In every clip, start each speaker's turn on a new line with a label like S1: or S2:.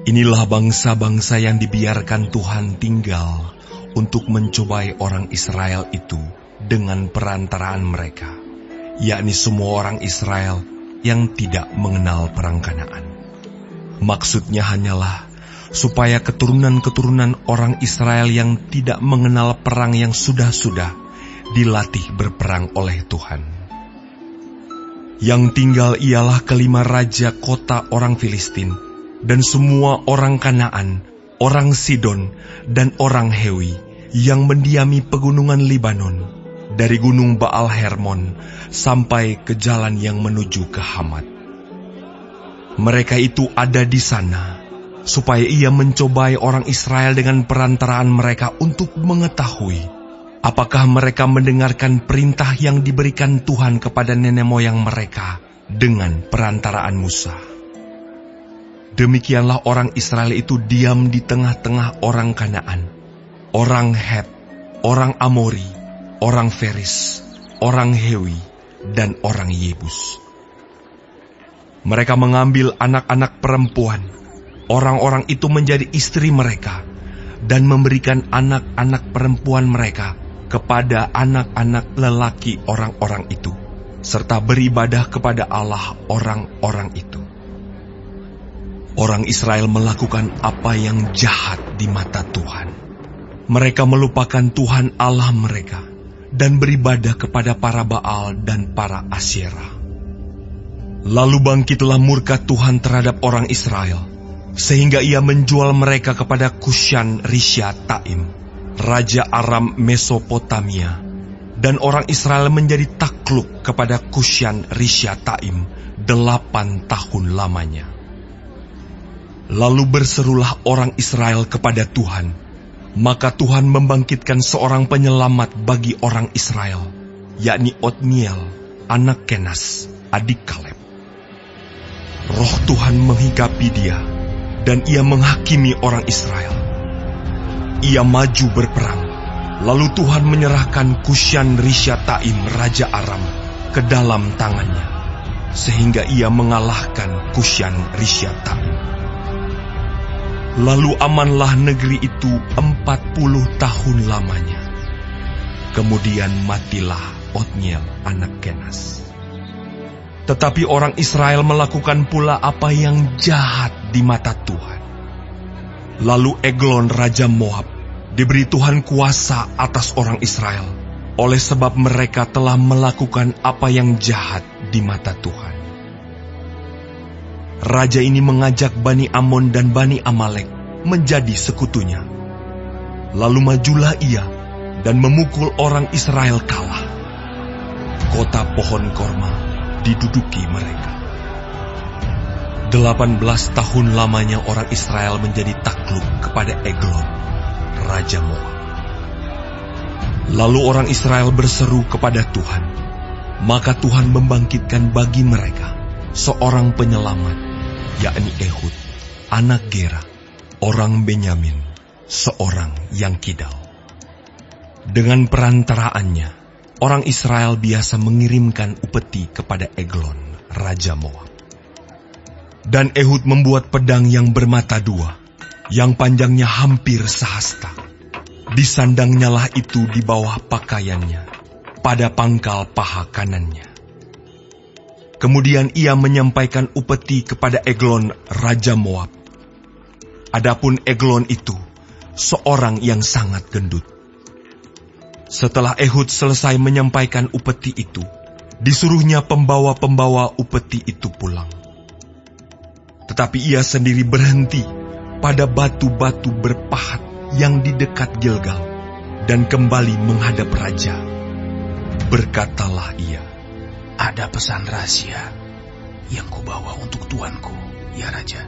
S1: Inilah bangsa-bangsa yang dibiarkan Tuhan tinggal untuk mencobai orang Israel itu dengan perantaraan mereka, yakni semua orang Israel yang tidak mengenal perang Kanaan. Maksudnya hanyalah supaya keturunan-keturunan orang Israel yang tidak mengenal perang yang sudah-sudah dilatih berperang oleh Tuhan. Yang tinggal ialah kelima raja kota orang Filistin, dan semua orang Kanaan, orang Sidon, dan orang Hewi yang mendiami pegunungan Libanon, dari gunung Baal Hermon sampai ke jalan yang menuju ke Hamat. Mereka itu ada di sana, supaya ia mencobai orang Israel dengan perantaraan mereka untuk mengetahui apakah mereka mendengarkan perintah yang diberikan Tuhan kepada nenek moyang mereka dengan perantaraan Musa. Demikianlah orang Israel itu diam di tengah-tengah orang Kanaan, orang Het, orang Amori, orang Feris, orang Hewi, dan orang Yebus. Mereka mengambil anak-anak perempuan orang-orang itu menjadi istri mereka, dan memberikan anak-anak perempuan mereka kepada anak-anak lelaki orang-orang itu, serta beribadah kepada Allah orang-orang itu. Orang Israel melakukan apa yang jahat di mata Tuhan. Mereka melupakan Tuhan Allah mereka dan beribadah kepada para Baal dan para Asyera. Lalu bangkitlah murka Tuhan terhadap orang Israel, sehingga ia menjual mereka kepada Kushan Rishyataim, raja Aram Mesopotamia, dan orang Israel menjadi takluk kepada Kushan Rishyataim 8 tahun lamanya. Lalu berserulah orang Israel kepada Tuhan, maka Tuhan membangkitkan seorang penyelamat bagi orang Israel, yakni Otniel, anak Kenas, adik Kaleb. Roh Tuhan menghinggapi dia, dan ia menghakimi orang Israel. Ia maju berperang, lalu Tuhan menyerahkan Kushan Rishyataim, raja Aram, ke dalam tangannya, sehingga ia mengalahkan Kushan Rishyataim. Lalu amanlah negeri itu 40 tahun lamanya. Kemudian matilah Otniel, anak Kenas. Tetapi orang Israel melakukan pula apa yang jahat di mata Tuhan. Lalu Eglon, raja Moab, diberi Tuhan kuasa atas orang Israel, oleh sebab mereka telah melakukan apa yang jahat di mata Tuhan. Raja ini mengajak Bani Amon dan Bani Amalek menjadi sekutunya. Lalu majulah ia dan memukul orang Israel kalah. Kota pohon korma diduduki mereka. 18 tahun lamanya orang Israel menjadi takluk kepada Eglon, raja Moab. Lalu orang Israel berseru kepada Tuhan, maka Tuhan membangkitkan bagi mereka seorang penyelamat, yakni Ehud, anak Gera, orang Benyamin, seorang yang kidal. Dengan perantaraannya, orang Israel biasa mengirimkan upeti kepada Eglon, raja Moab. Dan Ehud membuat pedang yang bermata dua, yang panjangnya hampir sehasta. Disandangnyalah itu di bawah pakaiannya, pada pangkal paha kanannya. Kemudian ia menyampaikan upeti kepada Eglon, raja Moab. Adapun Eglon itu seorang yang sangat gendut. Setelah Ehud selesai menyampaikan upeti itu, disuruhnya pembawa-pembawa upeti itu pulang. Tetapi ia sendiri berhenti pada batu-batu berpahat yang di dekat Gilgal dan kembali menghadap raja. Berkatalah ia, "Ada pesan rahasia yang kubawa untuk tuanku, ya raja,"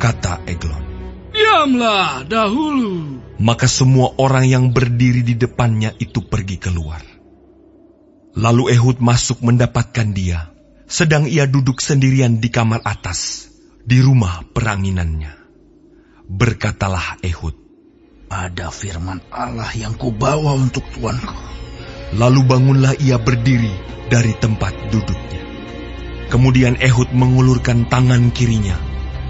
S1: kata Eglon.
S2: "Diamlah dahulu."
S1: Maka semua orang yang berdiri di depannya itu pergi keluar. Lalu Ehud masuk mendapatkan dia, sedang ia duduk sendirian di kamar atas, di rumah peranginannya. Berkatalah Ehud,
S2: "Ada firman Allah yang kubawa untuk tuanku."
S1: Lalu bangunlah ia berdiri dari tempat duduknya. Kemudian Ehud mengulurkan tangan kirinya,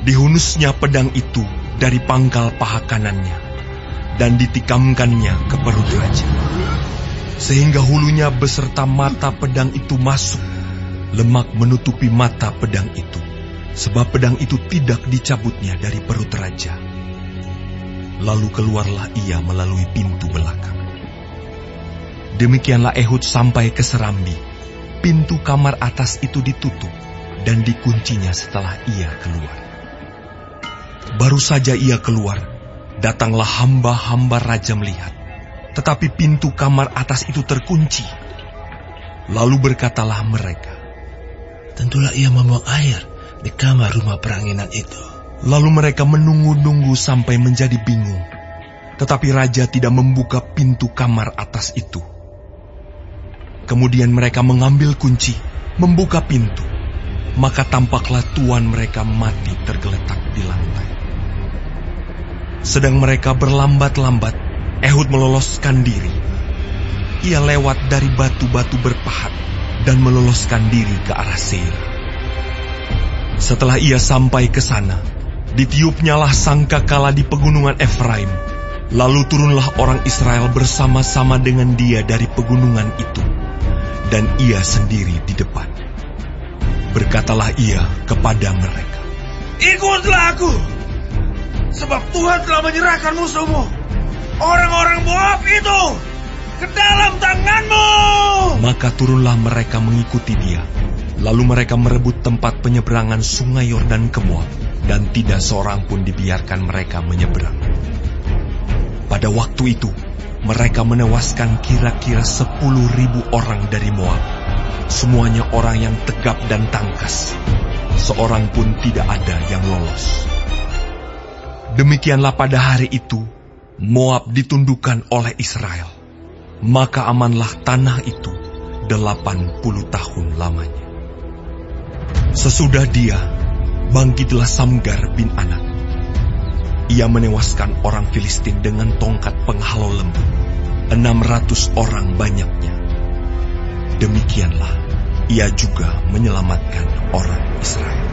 S1: dihunusnya pedang itu dari pangkal paha kanannya dan ditikamkannya ke perut raja. Sehingga hulunya beserta mata pedang itu masuk. Lemak menutupi mata pedang itu, sebab pedang itu tidak dicabutnya dari perut raja. Lalu keluarlah ia melalui pintu belakang. Demikianlah Ehud sampai ke serambi. Pintu kamar atas itu ditutup dan dikuncinya setelah ia keluar. Baru saja ia keluar, datanglah hamba-hamba raja melihat, tetapi pintu kamar atas itu terkunci. Lalu berkatalah mereka,
S2: tentulah ia membuang air di kamar rumah peranginan itu.
S1: Lalu mereka menunggu-nunggu sampai menjadi bingung. Tetapi raja tidak membuka pintu kamar atas itu. Kemudian mereka mengambil kunci, membuka pintu. Maka tampaklah tuan mereka mati tergeletak di lantai. Sedang mereka berlambat-lambat, Ehud meloloskan diri. Ia lewat dari batu-batu berpahat dan meloloskan diri ke arah Seir. Setelah ia sampai ke sana, ditiupnyalah sangkakala di pegunungan Efraim. Lalu turunlah orang Israel bersama-sama dengan dia dari pegunungan itu, dan ia sendiri di depan. Berkatalah ia kepada mereka,
S3: ikutlah aku, sebab Tuhan telah menyerahkan musuhmu, orang-orang Moab itu, ke dalam tanganmu.
S1: Maka turunlah mereka mengikuti dia. Lalu mereka merebut tempat penyeberangan sungai Yordan ke Moab, dan tidak seorang pun dibiarkan mereka menyeberang. Pada waktu itu, mereka menewaskan kira-kira 10.000 orang dari Moab. Semuanya orang yang tegap dan tangkas. Seorang pun tidak ada yang lolos. Demikianlah pada hari itu, Moab ditundukkan oleh Israel. Maka amanlah tanah itu 80 tahun lamanya. Sesudah dia, bangkitlah Samgar bin Anak. Ia menewaskan orang Filistin dengan tongkat penghalau lembu, 600 orang banyaknya. Demikianlah ia juga menyelamatkan orang Israel.